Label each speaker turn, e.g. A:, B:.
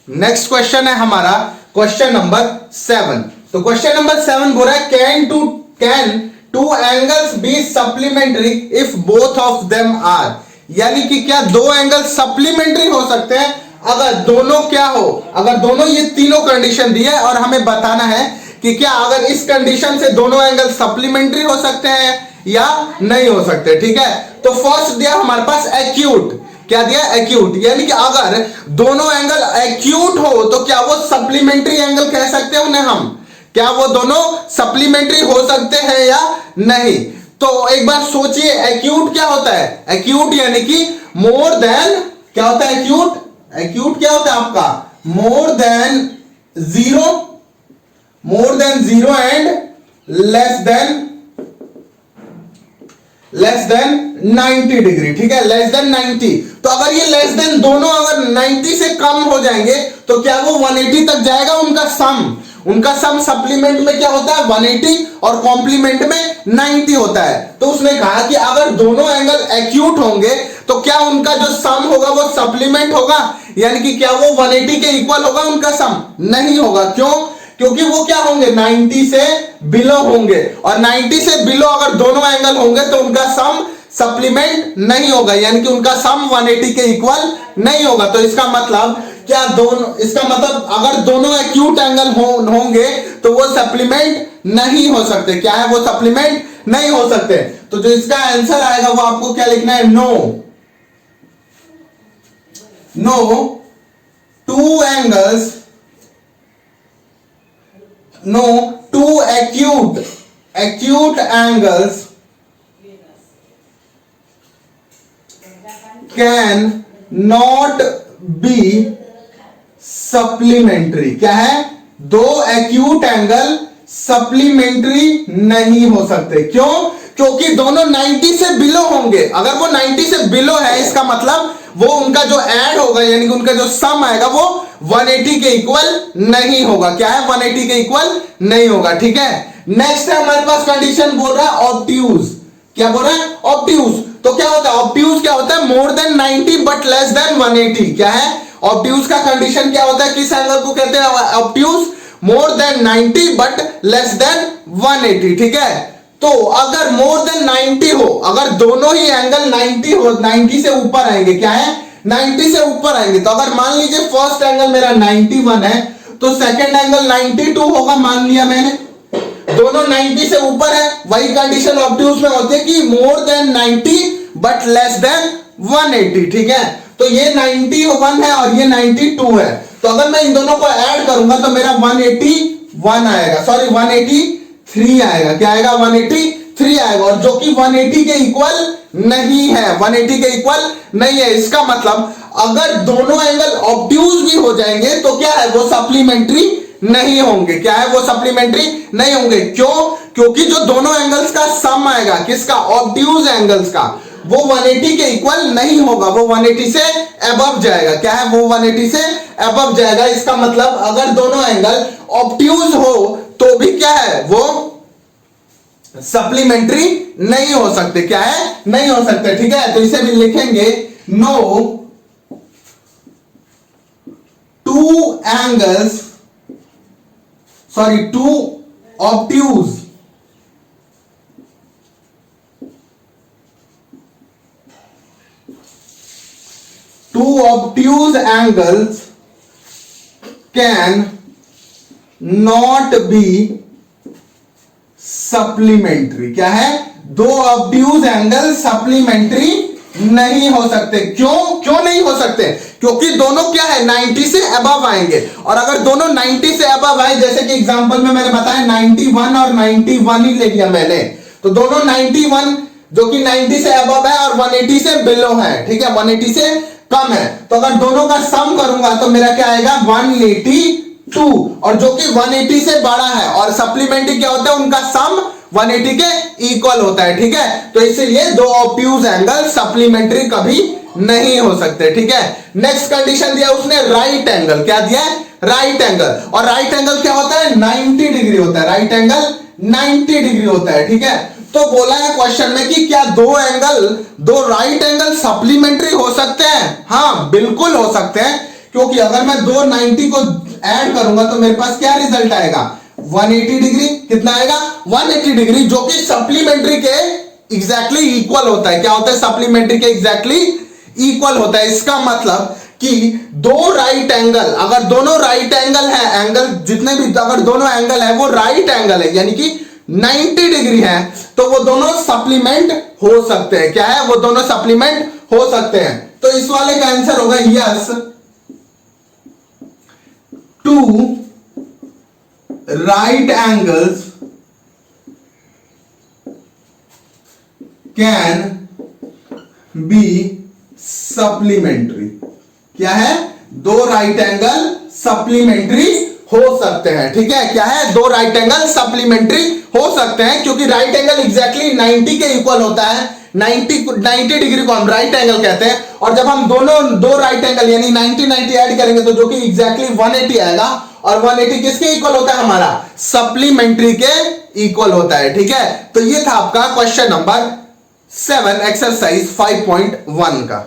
A: Next question है हमारा question number 7। तो क्वेश्चन नंबर 7 बोल रहा है can two angles be supplementary if both of them are, यानी कि क्या दो एंगल सप्लीमेंट्री हो सकते हैं अगर दोनों क्या हो, अगर दोनों ये तीनों कंडीशन दी है और हमें बताना है कि क्या अगर इस कंडीशन से दोनों एंगल सप्लीमेंट्री हो सकते हैं या नहीं हो सकते। ठीक है, तो फर्स्ट दिया हमारे पास एक्यूट, क्या दिया एक्यूट, यानी कि अगर दोनों एंगल एक्यूट हो तो क्या वो सप्लीमेंट्री एंगल कह सकते हैं उन्हें हम, क्या वो दोनों सप्लीमेंट्री हो सकते हैं या नहीं। तो एक बार सोचिए एक्यूट क्या होता है, एक्यूट यानी कि मोर देन, क्या होता है एक्यूट, एक्यूट क्या होता है आपका more than zero and less than 90 degree. ठीक है, लेस देन 90। तो अगर ये लेस देन दोनों अगर 90 से कम हो जाएंगे तो क्या वो 180 तक जाएगा उनका सम सप्लीमेंट में क्या होता है 180 और कॉम्प्लीमेंट में 90 होता है। तो उसने कहा कि अगर दोनों एंगल एक्यूट होंगे तो क्या उनका जो सम होगा वो सप्लीमेंट होगा, यानी कि क्या वो 180 के इक्वल होगा उनका सम, नहीं होगा। क्यों, क्योंकि वो क्या होंगे 90 से बिलो होंगे, और 90 से बिलो अगर दोनों एंगल होंगे तो उनका सम सप्लीमेंट नहीं होगा, यानी कि उनका सम 180 के इक्वल नहीं होगा। तो इसका मतलब क्या दोनों, इसका मतलब अगर दोनों एक्यूट एंगल होंगे तो वो सप्लीमेंट नहीं हो सकते। क्या है वो सप्लीमेंट नहीं हो सकते। तो जो इसका आंसर आएगा वो आपको क्या लिखना है, no two acute angles can not be supplementary. क्या है, दो एक्यूट एंगल सप्लीमेंट्री नहीं हो सकते। क्यों, क्योंकि दोनों 90 से बिलो होंगे। अगर वो 90 से बिलो है इसका मतलब वो उनका जो ऐड होगा यानी कि उनका जो सम आएगा वो 180 के इक्वल नहीं होगा। क्या है, 180 के इक्वल नहीं होगा। ठीक है, नेक्स्ट है हमारे पास कंडीशन बोल रहा है ऑब्ट्यूज। क्या बोल रहा है, ऑब्ट्यूज। तो क्या होता है ऑब्ट्यूज, क्या होता है more than 90 but less than 180। क्या है ऑब्ट्यूज का कंडीशन क्या होता है, किस एंगल को कहते हैं obtuse, more than 90 but less than 180। ठीक है, तो अगर मोर देन 90 हो, अगर दोनों ही एंगल 90 हो, 90 से ऊपर आएंगे, क्या है 90 से ऊपर आएंगे, तो अगर मान लीजिए फर्स्ट एंगल मेरा 91 है तो सेकंड एंगल 92 होगा, मान लिया मैंने, दोनों 90 से ऊपर है। वही कंडीशन ऑब्ट्यूज में होती है कि more than 90 but less than 180। ठीक है, तो ये 91 है और ये 92 है, तो अगर मैं इन दोनों को ऐड करूंगा तो मेरा 181 आएगा, सॉरी 183 आएगा। क्या आएगा, 183 आएगा, और जो कि 180 के इक्वल नहीं है, 180 के इक्वल नहीं है। इसका मतलब अगर दोनों एंगल ऑब्ट्यूज भी हो जाएंगे तो क्या है वो सप्लीमेंट्री नहीं होंगे। क्या है वो सप्लीमेंट्री नहीं होंगे। क्यों, क्योंकि जो दोनों एंगल्स का सम आएगा, किसका, ऑब्ट्यूज एंगल्स का, वो 180 के इक्वल नहीं होगा, वो 180 से अबव जाएगा। क्या है, वो 180 से अबव जाएगा। इसका मतलब अगर दोनों एंगल ऑब्ट्यूज हो तो भी क्या है वो सप्लीमेंट्री नहीं हो सकते। क्या है, नहीं हो सकते। ठीक है, तो इसे भी लिखेंगे no two angles, sorry two obtuse angles can not be supplementary। क्या है, दो ऑब्ट्यूज एंगल सप्लीमेंट्री नहीं हो सकते। क्यों नहीं हो सकते, क्योंकि दोनों क्या है 90 से अबव आएंगे, और अगर दोनों 90 से अबव आए, जैसे कि एग्जांपल में मैंने बताया 91 और 91 ही ले लिया मैंने, तो दोनों 91 जो कि 90 से अबव है और 180 से बिलो है। ठीक है, 180 से कम है, तो अगर दोनों का सम करूंगा तो मेरा क्या आएगा 182, और जो कि 180 से बड़ा है, और सप्लीमेंट्री क्या होता है उनका सम 180 के इक्वल होता है। ठीक है, तो इसीलिए दो ऑब्ट्यूज एंगल सप्लीमेंट्री कभी नहीं हो सकते। ठीक है, नेक्स्ट कंडीशन दिया उसने राइट एंगल। क्या दिया है, राइट एंगल, और राइट एंगल क्या होता है 90 डिग्री होता है, राइट एंगल 90 डिग्री होता है। ठीक है, तो बोला है क्वेश्चन में कि क्या दो राइट एंगल सप्लीमेंट्री हो सकते हैं। हाँ बिल्कुल हो सकते हैं, क्योंकि अगर मैं दो 90 को ऐड करूंगा तो मेरे पास क्या रिजल्ट आएगा, 180 डिग्री। कितना आएगा, 180 डिग्री, जो कि सप्लीमेंट्री के एग्जैक्टली इक्वल होता है। क्या होता है, सप्लीमेंट्री के एग्जैक्टली इक्वल होता है। इसका मतलब कि दो राइट एंगल, अगर दोनों राइट एंगल है, एंगल जितने भी अगर दोनों एंगल है वो राइट एंगल है, यानी कि 90 डिग्री है, तो वो दोनों सप्लीमेंट हो सकते हैं। क्या है, वो दोनों सप्लीमेंट हो सकते हैं। तो इस वाले का आंसर होगा yes, two right angles can be supplementary. क्या है, दो राइट एंगल सप्लीमेंट्री हो सकते हैं। ठीक है, क्या है, दो राइट एंगल सप्लीमेंट्री हो सकते हैं, क्योंकि राइट एंगल एग्जैक्टली 90 के इक्वल होता है। 90 डिग्री को हम राइट एंगल कहते हैं, और जब हम दोनों दो राइट एंगल यानी 90 ऐड करेंगे तो जो कि एग्जैक्टली 180 आएगा, और 180 किसके इक्वल होता है, हमारा सप्लीमेंट्री के इक्वल होता है। ठीक है, तो ये था आपका क्वेश्चन नंबर 7 एक्सरसाइज 5.1 का।